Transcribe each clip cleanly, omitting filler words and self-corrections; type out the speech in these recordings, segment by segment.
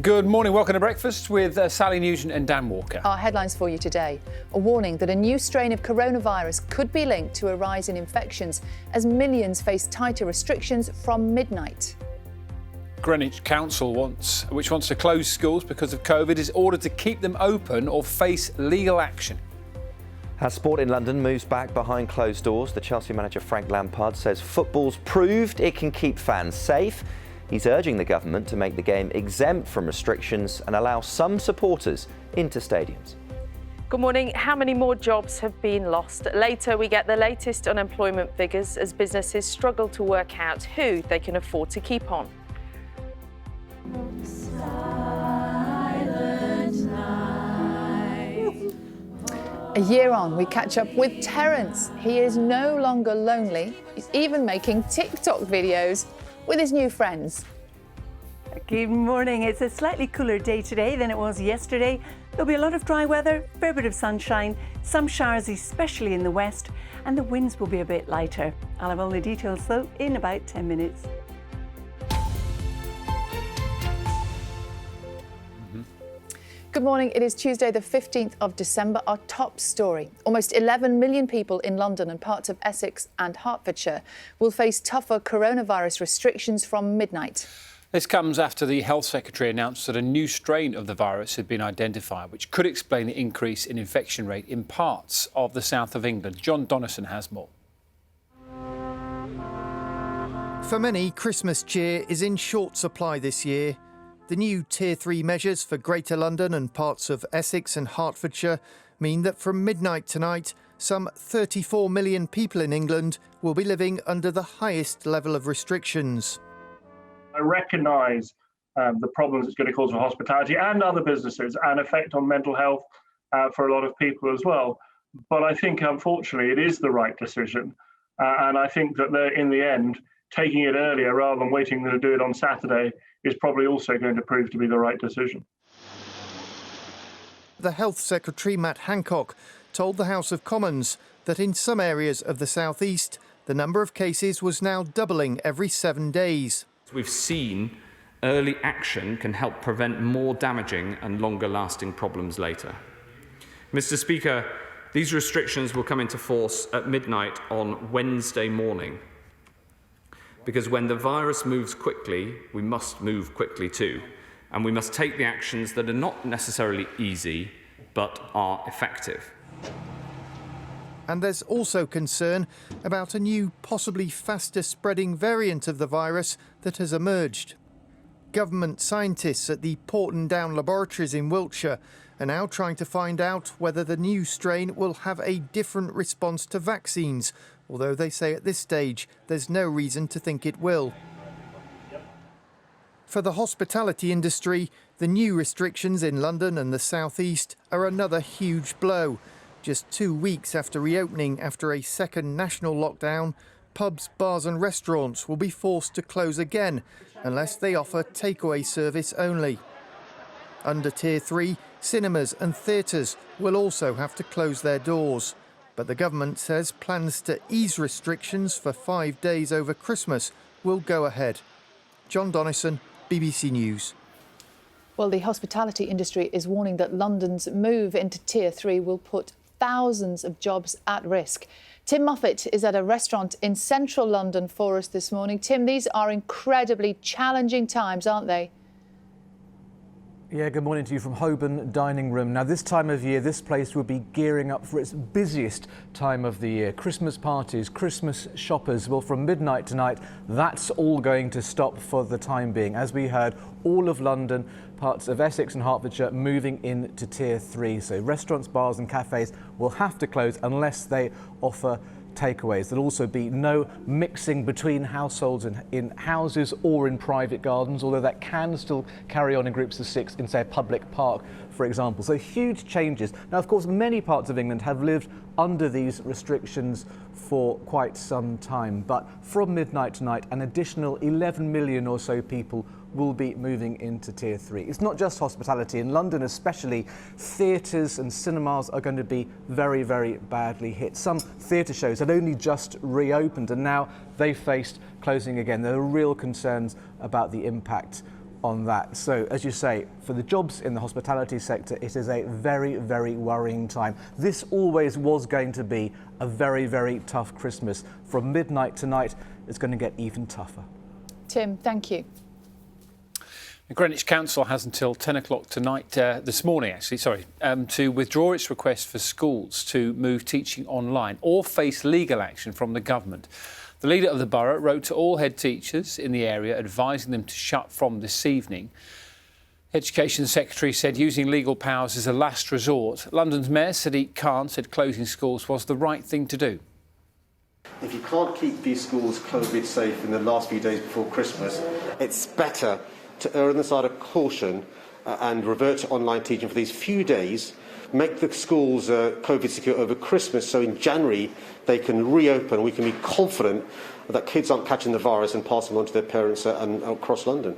Good morning, welcome to Breakfast with Sally Nugent and Dan Walker. Our headlines for you today. A warning that a new strain of coronavirus could be linked to a rise in infections as millions face tighter restrictions from midnight. Greenwich Council which wants to close schools because of COVID, is ordered to keep them open or face legal action. As sport in London moves back behind closed doors, the Chelsea manager Frank Lampard says football's proved it can keep fans safe. He's urging the government to make the game exempt from restrictions and allow some supporters into stadiums. Good morning. How many more jobs have been lost? Later, we get the latest unemployment figures as businesses struggle to work out who they can afford to keep on. A year on, we catch up with Terence. He is no longer lonely. He's even making TikTok videos with his new friends. Good morning. It's a slightly cooler day today than it was yesterday. There'll be a lot of dry weather, a fair bit of sunshine, some showers, especially in the west, and the winds will be a bit lighter. I'll have all the details, though, in about 10 minutes. Good morning. It is Tuesday, the 15th of December. Our top story. Almost 11 million people in London and parts of Essex and Hertfordshire will face tougher coronavirus restrictions from midnight. This comes after the Health Secretary announced that a new strain of the virus had been identified, which could explain the increase in infection rate in parts of the south of England. John Donnison has more. For many, Christmas cheer is in short supply this year. The new Tier 3 measures for Greater London and parts of Essex and Hertfordshire mean that from midnight tonight, some 34 million people in England will be living under the highest level of restrictions. I recognise the problems it's going to cause for hospitality and other businesses and effect on mental health for a lot of people as well. But I think, unfortunately, it is the right decision. And I think that in the end, taking it earlier rather than waiting to do it on Saturday is probably also going to prove to be the right decision. The Health Secretary, Matt Hancock, told the House of Commons that in some areas of the South East, the number of cases was now doubling every 7 days. We've seen early action can help prevent more damaging and longer-lasting problems later. Mr. Speaker, these restrictions will come into force at midnight on Wednesday morning. Because when the virus moves quickly, we must move quickly too. And we must take the actions that are not necessarily easy, but are effective. And there's also concern about a new, possibly faster spreading variant of the virus that has emerged. Government scientists at the Porton Down laboratories in Wiltshire are now trying to find out whether the new strain will have a different response to vaccines, although they say at this stage there's no reason to think it will. For the hospitality industry, the new restrictions in London and the South East are another huge blow. Just 2 weeks after reopening after a second national lockdown, pubs, bars and restaurants will be forced to close again unless they offer takeaway service only. Under Tier 3, cinemas and theatres will also have to close their doors. But the government says plans to ease restrictions for 5 days over Christmas will go ahead. John Donnison, BBC News. Well, the hospitality industry is warning that London's move into Tier 3 will put thousands of jobs at risk. Tim Moffat is at a restaurant in central London for us this morning. Tim, these are incredibly challenging times, aren't they? Yeah, good morning to you from Holborn Dining Room. Now, this time of year, this place will be gearing up for its busiest time of the year. Christmas parties, Christmas shoppers. Well, from midnight tonight, that's all going to stop for the time being. As we heard, all of London, parts of Essex and Hertfordshire moving into Tier 3. So restaurants, bars and cafes will have to close unless they offer takeaways. There'll also be no mixing between households in houses or in private gardens, although that can still carry on in groups of 6 in, say, a public park, for example. So huge changes. Now, of course, many parts of England have lived under these restrictions for quite some time, but from midnight tonight, an additional 11 million or so people will be moving into Tier 3. It's not just hospitality. In London especially, theatres and cinemas are going to be very, very badly hit. Some theatre shows had only just reopened and now they faced closing again. There are real concerns about the impact on that. So, as you say, for the jobs in the hospitality sector, it is a very, very worrying time. This always was going to be a very, very tough Christmas. From midnight tonight, it's going to get even tougher. Tim, thank you. The Greenwich Council has until 10 o'clock tonight, this morning actually, to withdraw its request for schools to move teaching online or face legal action from the government. The leader of the borough wrote to all head teachers in the area advising them to shut from this evening. Education Secretary said using legal powers is a last resort. London's Mayor Sadiq Khan said closing schools was the right thing to do. If you can't keep these schools COVID safe in the last few days before Christmas, it's better to err on the side of caution and revert to online teaching for these few days, make the schools COVID secure over Christmas so in January they can reopen. We can be confident that kids aren't catching the virus and passing on to their parents and across London.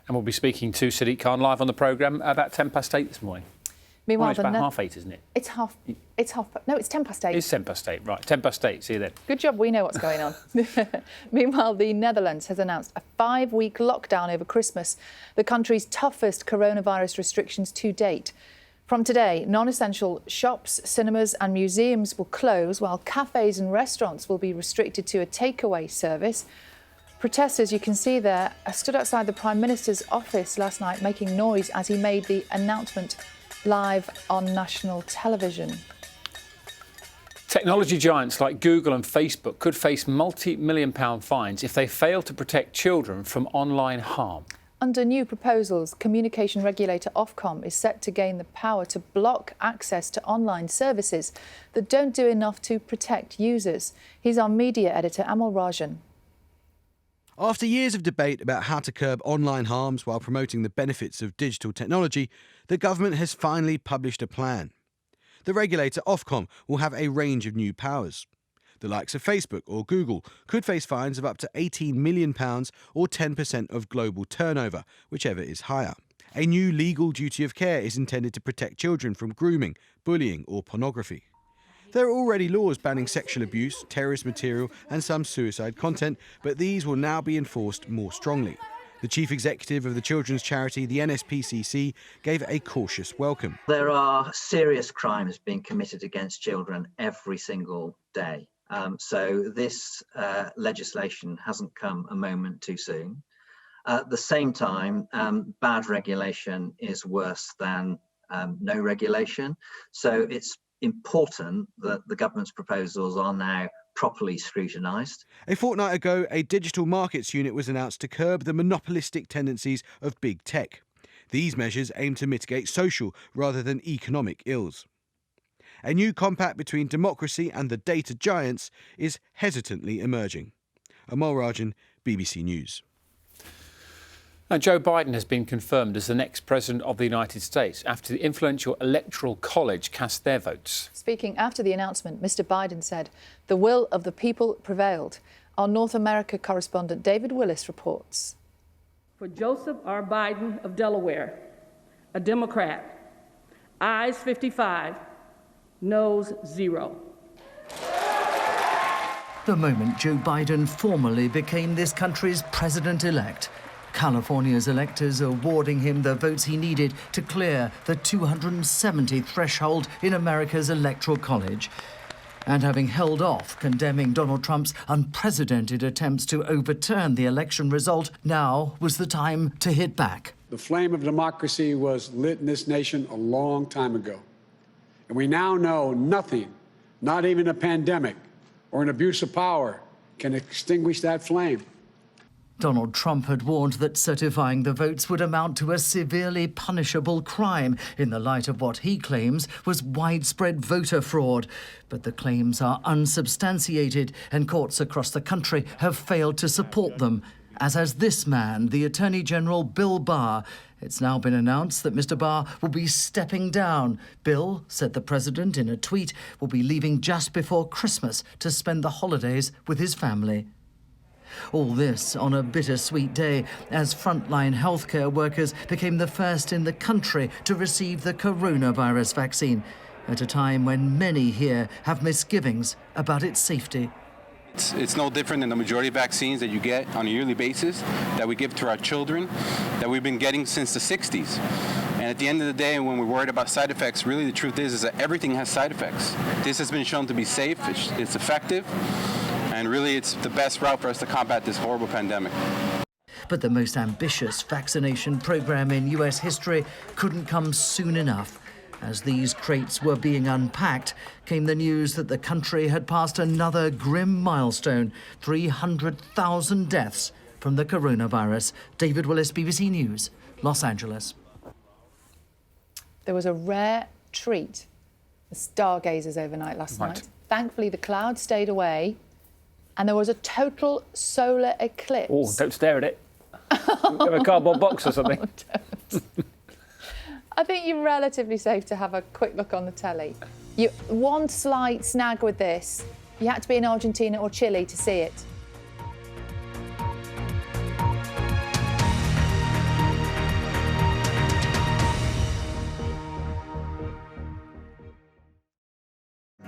And we'll be speaking to Sadiq Khan live on the programme about 8:10 this morning. Meanwhile, it's about 8:30, isn't it? It's 10:30. It's 10:08. It's 8:10, right. 8:10. See you then. Good job, we know what's going on. Meanwhile, the Netherlands has announced a 5-week lockdown over Christmas, the country's toughest coronavirus restrictions to date. From today, non-essential shops, cinemas and museums will close, while cafes and restaurants will be restricted to a takeaway service. Protesters, you can see there, stood outside the Prime Minister's office last night making noise as he made the announcement live on national television. Technology giants like Google and Facebook could face multi-million-pound fines if they fail to protect children from online harm. Under new proposals, communication regulator Ofcom is set to gain the power to block access to online services that don't do enough to protect users. He's our media editor, Amal Rajan. After years of debate about how to curb online harms while promoting the benefits of digital technology, the government has finally published a plan. The regulator Ofcom will have a range of new powers. The likes of Facebook or Google could face fines of up to £18 million or 10% of global turnover, whichever is higher. A new legal duty of care is intended to protect children from grooming, bullying or pornography. There are already laws banning sexual abuse, terrorist material and some suicide content, but these will now be enforced more strongly. The chief executive of the children's charity, the NSPCC, gave a cautious welcome. There are serious crimes being committed against children every single day. So this legislation hasn't come a moment too soon. At the same time, bad regulation is worse than no regulation. So it's important that the government's proposals are now properly scrutinised. A fortnight ago, a digital markets unit was announced to curb the monopolistic tendencies of big tech. These measures aim to mitigate social rather than economic ills. A new compact between democracy and the data giants is hesitantly emerging. Amal Rajan, BBC News. Now, Joe Biden has been confirmed as the next president of the United States after the influential Electoral College cast their votes. Speaking after the announcement, Mr. Biden said the will of the people prevailed. Our North America correspondent David Willis reports. For Joseph R. Biden of Delaware, a Democrat, ayes 55, noes 0. The moment Joe Biden formally became this country's president-elect, California's electors awarding him the votes he needed to clear the 270 threshold in America's Electoral College. And having held off condemning Donald Trump's unprecedented attempts to overturn the election result, now was the time to hit back. The flame of democracy was lit in this nation a long time ago. And we now know nothing, not even a pandemic or an abuse of power, can extinguish that flame. Donald Trump had warned that certifying the votes would amount to a severely punishable crime in the light of what he claims was widespread voter fraud. But the claims are unsubstantiated, and courts across the country have failed to support them, as has this man, the Attorney General Bill Barr. It's now been announced that Mr. Barr will be stepping down. Bill, said the president in a tweet, will be leaving just before Christmas to spend the holidays with his family. All this on a bittersweet day as frontline healthcare workers became the first in the country to receive the coronavirus vaccine, at a time when many here have misgivings about its safety. It's no different than the majority of vaccines that you get on a yearly basis that we give to our children that we've been getting since the 60s. And at the end of the day, when we're worried about side effects, really the truth is that everything has side effects. This has been shown to be safe, it's effective, and really it's the best route for us to combat this horrible pandemic. But the most ambitious vaccination program in US history couldn't come soon enough. As these crates were being unpacked, came the news that the country had passed another grim milestone, 300,000 deaths from the coronavirus. David Willis, BBC News, Los Angeles. There was a rare treat for stargazers overnight last night. Thankfully, the clouds stayed away and there was a total solar eclipse. Oh, don't stare at it. Have a cardboard box or something. I think you're relatively safe to have a quick look on the telly. One slight snag with this, you had to be in Argentina or Chile to see it.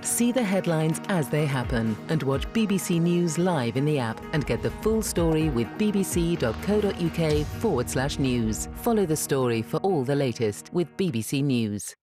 See the headlines as they happen and watch BBC News live in the app and get the full story with bbc.co.uk/news. Follow the story for all the latest with BBC News.